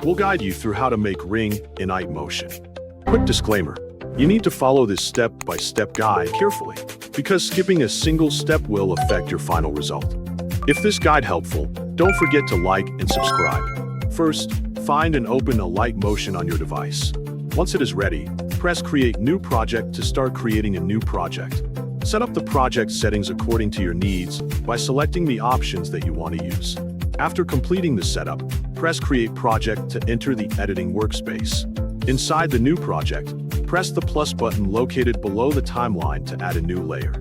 We'll guide you through how to make ring in 𝗟𝗏𝗞𝗘 motion. Quick disclaimer, you need to follow this step-by-step guide carefully, because skipping a single step will affect your final result. If this guide helpful, don't forget to like and subscribe. First, find and open Alight motion on your device. Once it is ready, press Create New Project to start creating a new project. Set up the project settings according to your needs by selecting the options that you want to use. After completing the setup, press Create Project to enter the editing workspace. Inside the new project, press the plus button located below the timeline to add a new layer.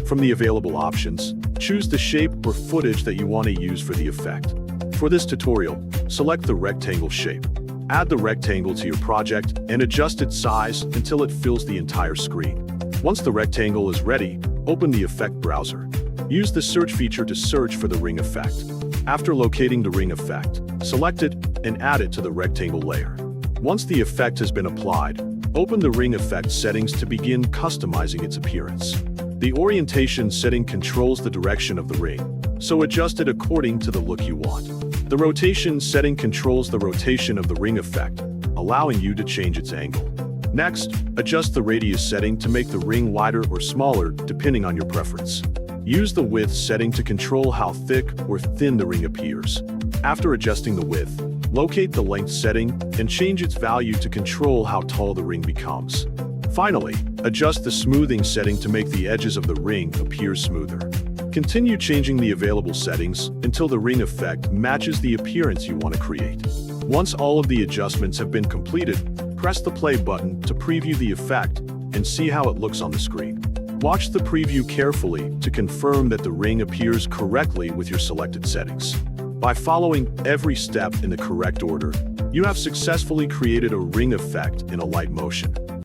From the available options, choose the shape or footage that you want to use for the effect. For this tutorial, select the rectangle shape. Add the rectangle to your project and adjust its size until it fills the entire screen. Once the rectangle is ready, open the effect browser. Use the search feature to search for the ring effect. After locating the ring effect, select it and add it to the rectangle layer. Once the effect has been applied, open the ring effect settings to begin customizing its appearance. The orientation setting controls the direction of the ring, so adjust it according to the look you want. The rotation setting controls the rotation of the ring effect, allowing you to change its angle. Next, adjust the radius setting to make the ring wider or smaller depending on your preference. Use the width setting to control how thick or thin the ring appears. After adjusting the width, locate the length setting and change its value to control how tall the ring becomes. Finally, adjust the smoothing setting to make the edges of the ring appear smoother. Continue changing the available settings until the ring effect matches the appearance you want to create. Once all of the adjustments have been completed, press the play button to preview the effect and see how it looks on the screen. Watch the preview carefully to confirm that the ring appears correctly with your selected settings. By following every step in the correct order, you have successfully created a ring effect in Alight motion.